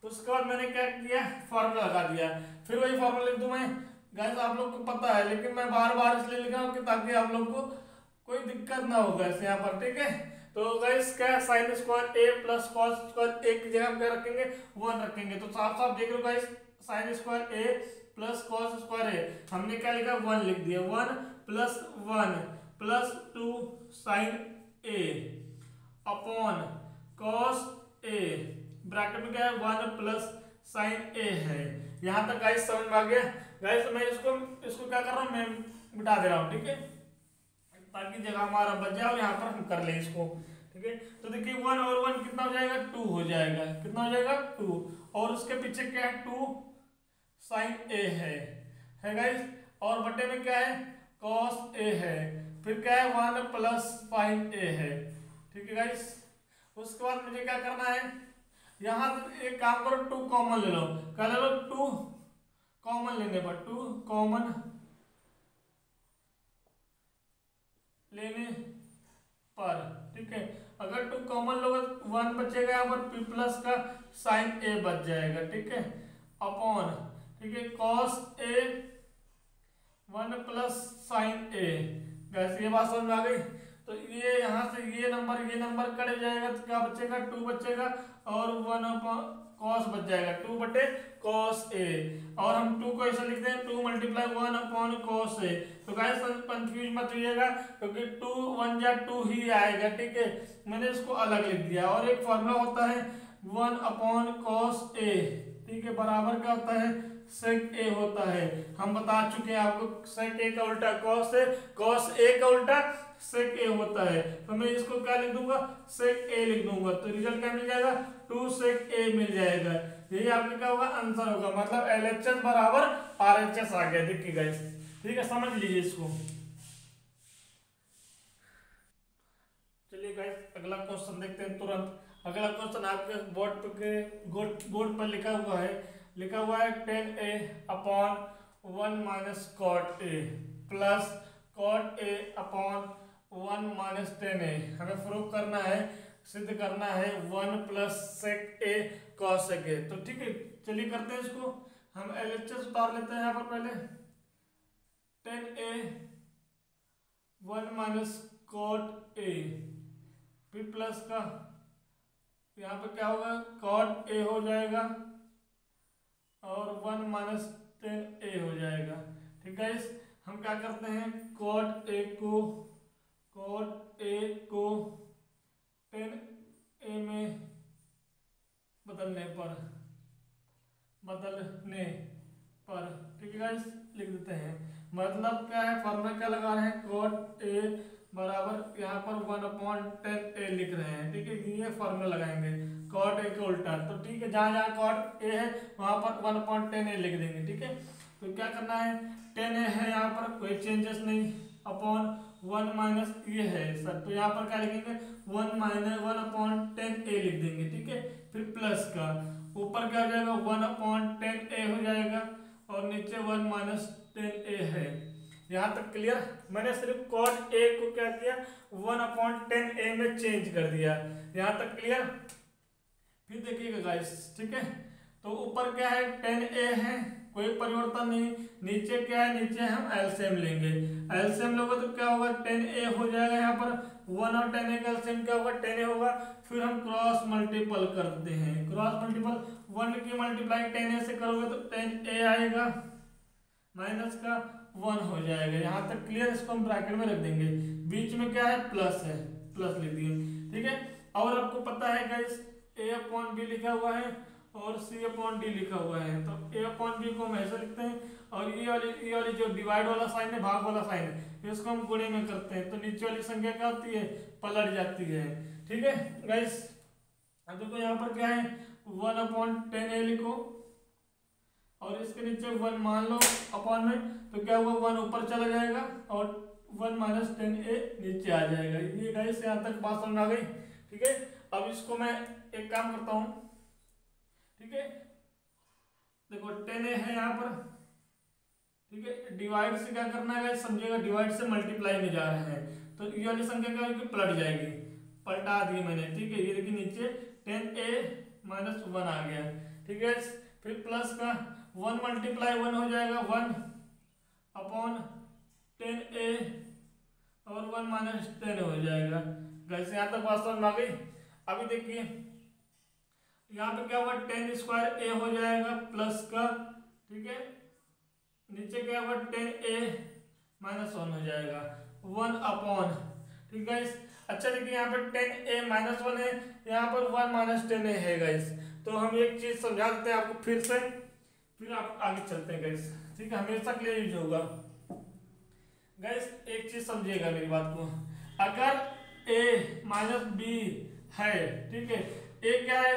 उसके बाद मैंने क्या किया, फॉर्मूला लगा दिया, फिर वही फॉर्मूला लिख दूं मैं गाइस, आप लोग को पता है, लेकिन मैं बार बार इसलिए लिख रहा हूँ कि ताकि आप लोग को कोई दिक्कत ना हो गाइस यहाँ पर, ठीक है। तो गाइस क्या साइन स्क्वायर ए प्लस कॉस स्क्वायर एक की जगह क्या रखेंगे 1 रखेंगे, तो साफ साफ देख लो गाइस, साइन स्क्वायर ए प्लस कॉस स्क्वायर ए हमने क्या लिखा 1 लिख दिया, 1 plus 2 sign A upon cos A bracket में क्या है 1 प्लस साइन ए है। यहाँ तक गाइस समझ में आ गया गाइस। मैं इसको क्या कर रहा हूँ, मैं मिटा दे रहा हूँ, ठीक है, ताकि जगह हमारा बच जाए और यहाँ पर हम कर लें इसको, ठीक है। तो देखिए 1 और 1 कितना हो जाएगा 2 हो जाएगा, कितना हो जाएगा 2, और उसके पीछे क्या है 2 साइन ए है गाइस, और बटे में क्या है कॉस ए है, फिर क्या है 1 प्लस साइन ए है, ठीक है गाइस। उसके बाद मुझे क्या करना है, यहाँ एक काम करो 2 कॉमन ले लो, क्या ले लो 2 कॉमन लेने पर 2 कॉमन लेने पर, ठीक है। अगर 2 कॉमन लोगे 1 बचेगा यहाँ पर प्लस का साइन ए बच जाएगा, ठीक है, अपॉन, ठीक है, कॉस ए 1 प्लस साइन ए। वैसे ये बात समझ में आ गई। तो ये यहाँ से ये नंबर कट जाएगा तो क्या बचेगा 2 बचेगा और 1 कॉस बच जाएगा 2 बटे कॉस ए, और हम 2 को ऐसा लिखते हैं 2 मल्टीप्लाई 1 अपॉन कॉस ए। तो गाइस कंफ्यूज मत होइएगा क्योंकि 2 1 जा 2 ही आएगा, ठीक है, मैंने इसको अलग लिख दिया। और एक फॉर्मूला होता है 1 अपॉन कॉस ए, ठीक है, बराबर क्या होता है सेक ए होता है। हम बता चुके हैं आपको सेक ए का उल्टा कॉस है, कॉस ए का उल्टा सेक ए होता है। तो मैं इसको क्या लिख दूंगा सेक ए लिख दूंगा, तो रिजल्ट क्या मिल जाएगा 2 सेक ए मिल जाएगा। यही आपका क्या होगा आंसर होगा, मतलब LHS बराबर RHS आ गया। देखिए गाइस, ठीक है, समझ लीजिए इसको। चलिए गाइस अगला क्वेश्चन देखते हैं तुरंत। अगला क्वेश्चन आपके बोर्ड पर लिखा हुआ है 10a upon 1 minus cot A plus cot A upon 1 minus 10a। हमें प्रूव करना है, सिद्ध करना है 1 प्लस सेक ए कॉस सेक ए। तो ठीक है, चलिए करते हैं इसको। हम LHS उतार लेते हैं यहाँ पर पहले 10a 1 माइनस कॉट ए फिर प्लस का यहाँ पे क्या होगा कॉट ए हो जाएगा और 1 माइनस 10a हो जाएगा। ठीक है, इस हम क्या करते हैं, cot a को 10a में बदलने पर ठीक है गाइस, लिख देते हैं। मतलब क्या है, फॉर्मूला क्या लगा रहे हैं, cot a बराबर यहाँ पर 1/10a लिख रहे हैं। ठीक है, ये फॉर्मूला लगाएंगे cot a का उल्टा। तो ठीक है, जहाँ जहाँ cot a है वहाँ पर 1/10a लिख देंगे। ठीक है, तो क्या करना है, 10a है यहाँ पर, कोई चेंजेस नहीं, अपॉन 1 माइनस ये है सर, तो यहाँ पर क्या लिखेंगे 1/10a लिख देंगे। ठीक है, फिर प्लस का ऊपर क्या हो जाएगा 1/10a हो जाएगा और नीचे 1 - 10a है। यहाँ तक क्लियर। मैंने सिर्फ cot a को क्या किया 1/10a में चेंज कर दिया। यहाँ तक क्लियर। फिर देखिएगा गाइस, ठीक है, तो ऊपर क्या है 10a है, कोई परिवर्तन नहीं। नीचे क्या है, नीचे हम एलसीएम लेंगे। एलसीएम लोगे तो क्या होगा 10a हो जाएगा, यहाँ पर 1 और 10a का एलसीएम क्या होगा 10a होगा। फिर हम क्रॉस मल्टीपल करते हैं, क्रॉस मल्टीपल 1 की मल्टीप्लाई 10a से करोगे तो 10a आएगा, माइनस का 1 हो जाएगा। यहाँ तक क्लियर। इसको हम ब्रैकेट में रख देंगे, बीच में क्या है प्लस है, प्लस लिख दिए। ठीक है, और आपको पता है गाइस a/b लिखा हुआ है और c/d लिखा हुआ है, तो a/b को हम ऐसे लिखते हैं और ये वाली जो डिवाइड वाला साइन है, भाग वाला साइन है, इसको हम गुणे में करते हैं, तो नीचे वाली संख्या क्या होती है, पलट जाती है। ठीक है गाइस, अब देखो यहाँ पर क्या है 1/10a लिखो और इसके नीचे 1 मान लो अपॉन में, तो क्या हुआ 1 ऊपर चला जाएगा और 1 - 10a नीचे आ जाएगा। ये गाइस यहाँ तक बात समझ आ गई। ठीक है, अब इसको मैं एक काम करता हूँ। ठीक है, देखो 10a है यहाँ पर। ठीक है, डिवाइड से क्या करना है समझिएगा, डिवाइड से मल्टीप्लाई में जा रहे हैं, तो ये वाली संख्या क्या होगी पलट जाएगी, पलटा दी मैंने। ठीक है, ये देखिए नीचे 10a - 1 आ गया। ठीक है, फिर प्लस का 1 × 1 हो जाएगा 1/10a और 1 - 10 हो जाएगा। वैसे यहाँ तक बात समझ में आ गई। अभी देखिए यहाँ पे क्या होगा 10² हो जाएगा प्लस का। ठीक है, नीचे क्या होगा 10a - 1 हो जाएगा 1/। ठीक है, अच्छा देखिए यहाँ पे 10a - 1 है, यहाँ पर 1 - 10a है गाइस। तो हम एक चीज समझा देते हैं आपको फिर से, फिर आप आगे चलते हैं गाइस। ठीक है, हमेशा के लिए यूज होगा गाइस। एक चीज समझिएगा मेरी बात को, अगर a - b है, ठीक है, a क्या है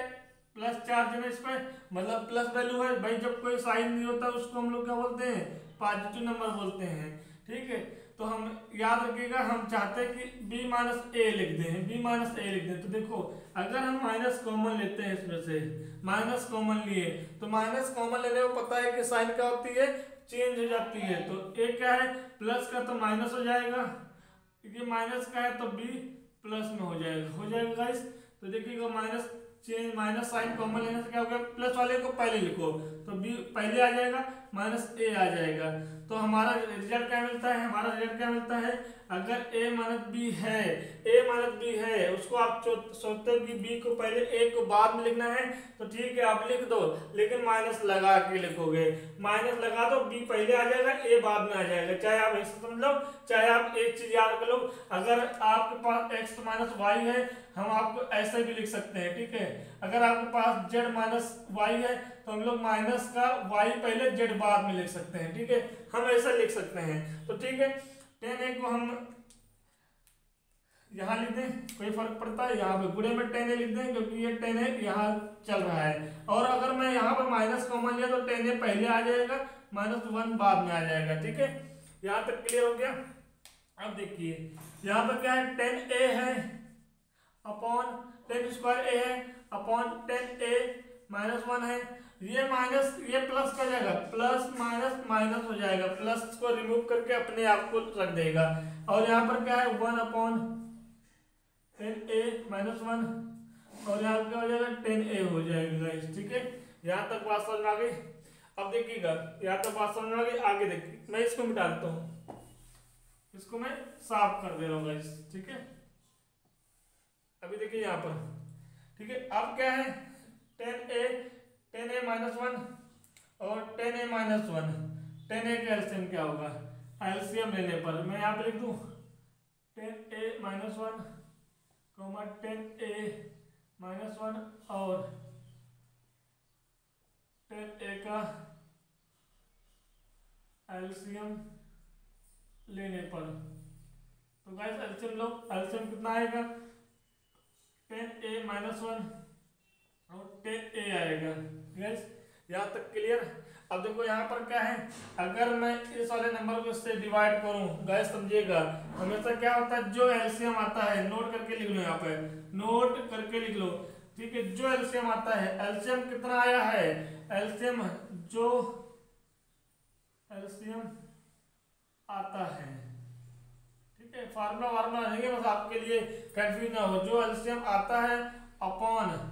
प्लस चार्ज है इस पे, मतलब प्लस वैल्यू है भाई। जब कोई साइन नहीं होता उसको हम लोग क्या बोलते हैं, पॉजिटिव नंबर बोलते हैं। ठीक है, तो हम याद रखिएगा, हम चाहते हैं कि b - a लिख दें, b - a लिख दें। तो देखो अगर हम माइनस कॉमन लेते हैं, इसमें से माइनस कॉमन लिए, तो माइनस कॉमन लेने को पता है कि साइन क्या होती है, चेंज हो जाती है। तो a क्या है प्लस का, तो माइनस हो जाएगा, क्योंकि माइनस का है तो b प्लस में हो जाएगा गाइस। तो देखिएगा minus change, minus sign common लेने से क्या होगा, प्लस वाले को पहले लिखो तो b पहले आ जाएगा, -a आ जाएगा। तो हमारा रिजल्ट क्या मिलता है, हमारा रिजल्ट क्या मिलता है, अगर a - b है, उसको आप सोचते हो कि b को पहले a को बाद में लिखना है, तो ठीक है आप लिख दो, लेकिन माइनस लगा के लिखोगे। माइनस लगा दो, b पहले आ जाएगा, a बाद में आ जाएगा। चाहे आप ऐसे समझ लो, चाहे आप एक चीज याद कर लो, अगर आपके पास x - y है, हम आपको ऐसे भी लिख सकते हैं। ठीक है, अगर आपके पास z - y है, तो हम लोग माइनस का y पहले z बाद में लिख सकते हैं। ठीक है, हम ऐसा लिख सकते हैं। तो ठीक है, 10a को हम यहाँ लिख दें, कोई फर्क पड़ता है, यहाँ पे गुणे में 10a लिख दें, क्योंकि ये 10a यहाँ चल रहा है। और अगर मैं यहाँ पर माइनस कॉमन लिया तो 10a पहले आ जाएगा, -1 बाद में आ जाएगा। ठीक है, यहाँ तक क्लियर हो गया। अब देखिए यहाँ पर क्या है 10a है अपॉन 10² a है अपॉन 10a - 1 है। ये माइनस ये प्लस का जाएगा, प्लस माइनस हो जाएगा, प्लस को रिमूव करके अपने आप को रख देगा। और यहाँ पर क्या है 1/10a - 1 और यहाँ क्या हो जाएगा 10a हो जाएगा गाइस। ठीक है, यहाँ तक बात समझ में आ गई। अब देखिएगा यहाँ तक बात समझ में आ गई, आगे देखिए मैं इसको मिटा देता हूँ, इसको मैं साफ कर दे रहा हूँ गाइस। ठीक है, अभी देखिए यहाँ पर। ठीक है, अब क्या है 10a - 1 और 10a-1, 10a का एलसीएम क्या होगा, एलसीएम लेने पर मैं यहाँ पे लिख दूँ 10a-1 10a-1 और 10a का एलसीएम लेने पर। तो गाइस एलसीएम लो, एलसीएम कितना आएगा 10a-1 और 10a आएगा। गाइस यहाँ तक क्लियर। अब देखो यहाँ पर क्या है, अगर मैं इस वाले नंबर को इससे डिवाइड करूं, गाइस समझिएगा हमेशा क्या होता है, जो एलसीएम आता है नोट करके लिख लो, यहाँ पे नोट करके लिख लो, ठीक है। जो एलसीएम आता है, एलसीएम कितना आया है, एलसीएम जो एलसीएम आता है, ठीक है, फार्मूला वार्मूला नहीं है, बस आपके लिए कंफ्यूज ना हो, जो एलसीएम आता है अपॉन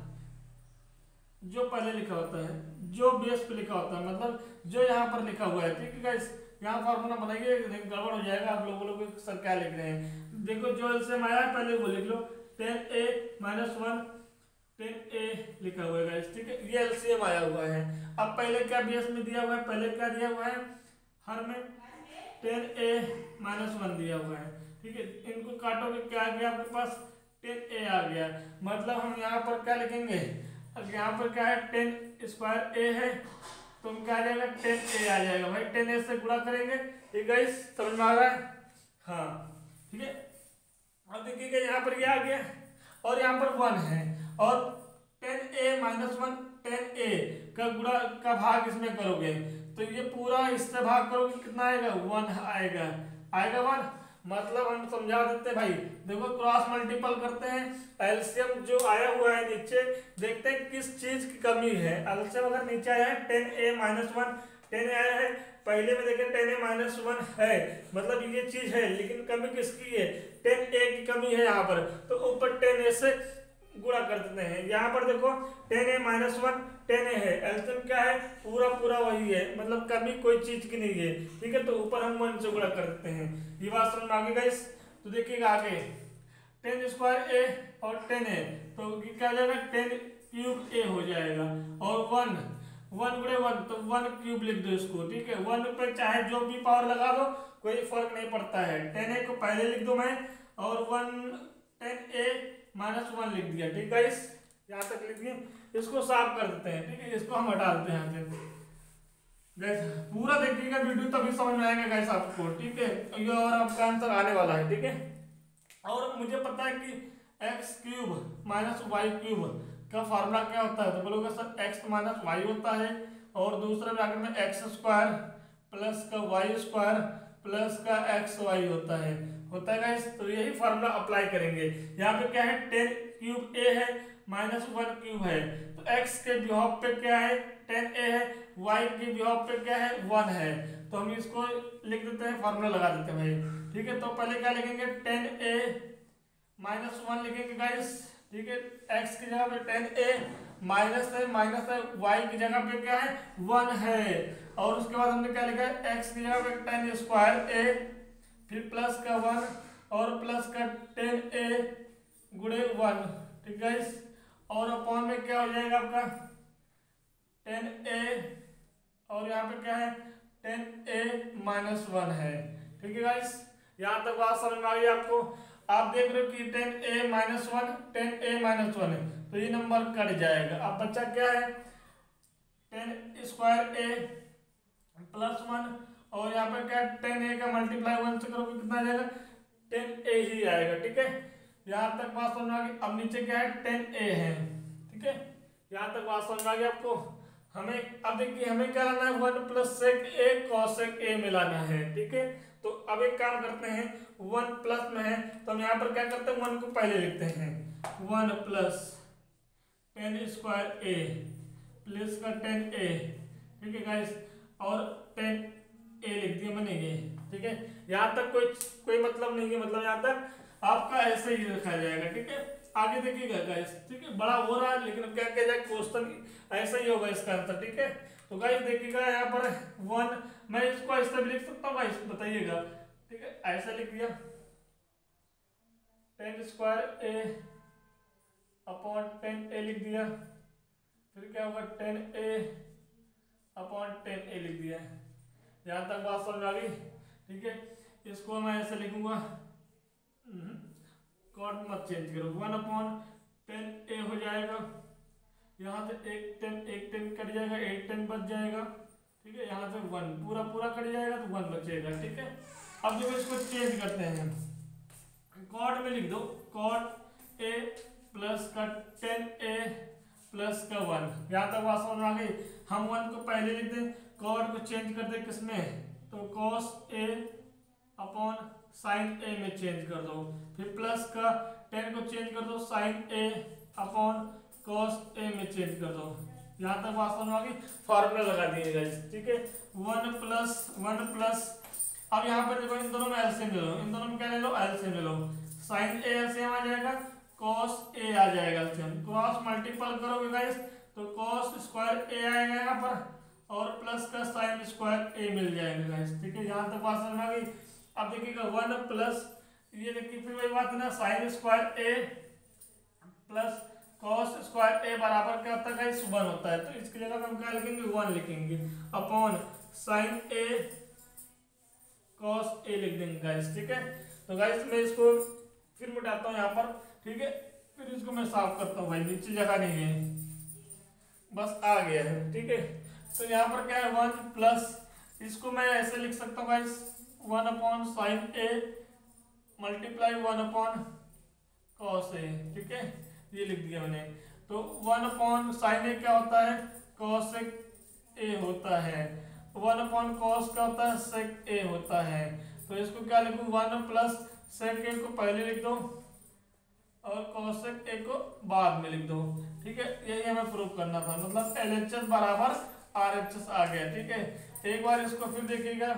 जो पहले लिखा होता है, जो बेस पे लिखा होता है, मतलब जो यहाँ पर लिखा हुआ है, ठीक है गाइस। यहाँ फार्मूला बनाइए, गड़बड़ हो जाएगा, आप लोगों को सर क्या लिख रहे हैं। देखो जो एलसीएम आया है पहले वो लिख लो, 10a-1 10a लिखा हुआ है गाइस, ठीक है, ये एलसीएम आया हुआ है। अब पहले क्या बेस में दिया हुआ है, पहले क्या दिया हुआ है, हर में 10a-1 दिया हुआ है, ठीक है। इनको काटोगे क्या आ गया आपके पास, 10a आ गया। मतलब हम यहाँ पर क्या लिखेंगे, अब यहाँ पर क्या है 10² a है, तो हम क्या आ जाएगा 10a आ जाएगा भाई, 10a से गुणा करेंगे, ठीक है गाइस, समझ में आ रहा है, हाँ ठीक है। अब देखिएगा यहाँ पर ये आ गया और यहाँ पर 1 है, और 10a-1 10a का गुणा का भाग इसमें करोगे तो ये पूरा इससे भाग करोगे कितना आएगा, 1 आएगा, आएगा 1। मतलब हम समझा देते हैं भाई, देखो क्रॉस मल्टीपल करते हैं, एलसीएम जो आया हुआ है नीचे देखते हैं किस चीज की कमी है। एलसीएम अगर नीचे आया है 10a-1 10 आया है, पहले में देखें 10a-1 है, मतलब ये चीज है, लेकिन कमी किसकी है, 10a की कमी है यहाँ पर, तो ऊपर 10a से गुणा कर देते हैं। यहाँ पर देखो 10a-1 10a है, एलसीएम क्या है, पूरा पूरा वही है, मतलब कमी कोई चीज की नहीं है, ठीक है, तो ऊपर हम 1 से गुणा कर देते हैं। ये बात समझ में आ गई गाइस। तो देखिएगा आगे 10² a और 10a, तो क्या हो जाएगा 10³ a हो जाएगा, और 1 गुणे 1 तो 1³ लिख दो इसको, ठीक है। 1 पे चाहे जो भी पावर लगा दो कोई फर्क नहीं पड़ता है, 10a को पहले लिख दो मैं, और 10a-1 लिख दिया, ठीक है इस यहाँ तक लिख दिए। इसको साफ कर देते हैं, ठीक है, इसको हम हटा देते हैं यहाँ से। गैस पूरा देखिएगा वीडियो तभी समझ में आएगा गैस आपको, ठीक है, ये और आपका आंसर आने वाला है, ठीक है। और मुझे पता है कि x³ - y³ का फार्मूला क्या होता है, तो बोलोगे सर x - y होता है, और दूसरा ब्रैकेट में x² प्लस का y² प्लस का xy होता है गाइस। तो यही फार्मूला अप्लाई करेंगे। यहाँ पे क्या है 10³ a है, -1³ है, तो x के बिहाव पे क्या है 10a है, y के बिहाव पे क्या है 1 है, तो हम इसको लिख देते हैं, फार्मूला लगा देते हैं भाई, ठीक है। तो पहले क्या लिखेंगे 10a-1 लिखेंगे गाइस, ठीक है, x की जगह पे 10a माइनस है, y की जगह पे क्या है 1 है, और उसके बाद हमने क्या लिखा है x की जगह पे 10² a, फिर प्लस का 1 और प्लस का 10a गुणे 1, ठीक है। और अपॉन में क्या हो जाएगा आपका 10a, और यहाँ पे क्या है 10a-1 है, ठीक है गाइस। यहाँ तक बात समझ में आ गई आपको। आप देख रहे हो कि 10a-1 10a-1 है, तो ये नंबर कट जाएगा। अब बच्चा क्या है 10² a प्लस 1, और यहाँ पे क्या 10a का मल्टीप्लाई 1 से करोगे कितना आ जाएगा 10a ही आएगा, ठीक है। यहाँ तक बात समझ में आ गई। अब नीचे क्या है 10a है, ठीक है, यहाँ तक बात समझ में आ गई आपको। हमें अब देखिए हमें क्या लाना है 1 + sec a cos a मिलाना है, ठीक है। तो अब एक काम करते हैं, 1 प्लस में है तो हम यहाँ पर क्या करते हैं 1 को पहले लिखते हैं, 1 + 10² a प्लस का 10a, ठीक है गाइस, और 10a लिख दिया मैंने ये, ठीक है। यहाँ तक कोई मतलब नहीं है, मतलब यहाँ तक आपका ऐसे ही रखा जाएगा, ठीक है। आगे देखिएगा गाइस, ठीक है, बड़ा हो रहा है लेकिन क्या किया जाए क्वेश्चन ऐसा ही होगा इसका आंसर, ठीक है। तो गाइस देखिएगा यहाँ पर 1, मैं इसको ऐसे भी लिख सकता हूँ गाइस, बताइएगा, ठीक है, ऐसा लिख दिया 10² a अपॉन 10a लिख दिया, फिर क्या होगा 10a अपॉन 10a लिख दिया है। यहाँ तक बात समझ आ गई, ठीक है। इसको मैं ऐसे लिखूंगा, कॉट मत चेंज करो, 1/10a हो जाएगा। यहाँ से एक 10 कट जाएगा, 8 10 बच जाएगा, ठीक है। यहाँ से 1 पूरा पूरा कट जाएगा तो 1 बचेगा, ठीक है। अब देखो इसको चेंज करते हैं, कॉट में लिख दो कॉट a प्लस का 10a प्लस का 1। यहाँ तक बात समझ आ गई। हम 1 को पहले लिख दें, कॉट को चेंज कर दे किसमें, तो cos a upon sine a में चेंज कर दो, फिर प्लस का 10 को चेंज कर दो sine a upon cos a में चेंज कर दो। यहाँ तक बात समझ आ गई, फॉर्मूला लगा दिए गाइस, ठीक है। 1 प्लस अब यहाँ पर देखो इन दोनों में एलसीएम ले लो, इन दोनों में क्या ले लो, एलसीएम ले लो। साइन a एलसीएम आ जाएगा, cos a आ जाएगा एलसीएम, क्रॉस मल्टीपल करोगे गाइस तो cos स्क्वायर a आएगा यहाँ पर और प्लस का साइन स्क्वायर a मिल जाएगा गाइस, ठीक है। यहाँ तक बात समझ आ गई। अब देखिएगा 1 प्लस ये देखिए फिर वही बात है ना, sign square a plus cos square a बराबर क्या होता है गाइस, 1 होता है। तो इसकी जगह हम क्या लिखेंगे, 1 लिखेंगे upon sine a cos a लिख देंगे गाइस, ठीक है। तो गाइस मैं इसको फिर मिटाता हूँ यहाँ पर, ठीक है। फिर इसको मैं साफ करता हूँ भाई, नीचे जगह नहीं है, बस आ गया है, ठीक है। तो यहाँ पर क्या है 1 प्लस, इसको मैं ऐसे लिख सकता हूँ guys 1 upon sine a multiply 1 upon cos a, ठीक है। ये लिख दिया मैंने। तो 1 अपॉन साइन a क्या होता है, cos a होता है, 1 अपॉन cos क्या होता है, sec a होता है। तो इसको क्या लिखूं, 1 प्लस sec a को पहले लिख दो और cosec a को बाद में लिख दो, ठीक है। यही हमें प्रूव करना था, मतलब LHS बराबर RHS आ गया, ठीक है। एक बार इसको फिर देखिएगा,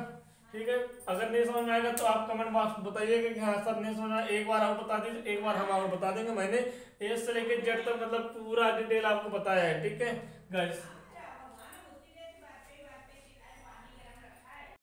ठीक है। अगर नहीं समझ में आएगा तो आप कमेंट बॉक्स बताइएगा कि हाँ सर नहीं समझ में, एक बार आप बता दीजिए, एक बार हम आपको बता देंगे। मैंने ए से लेकर जेड तक मतलब पूरा डिटेल आपको बताया है, ठीक है गाइस।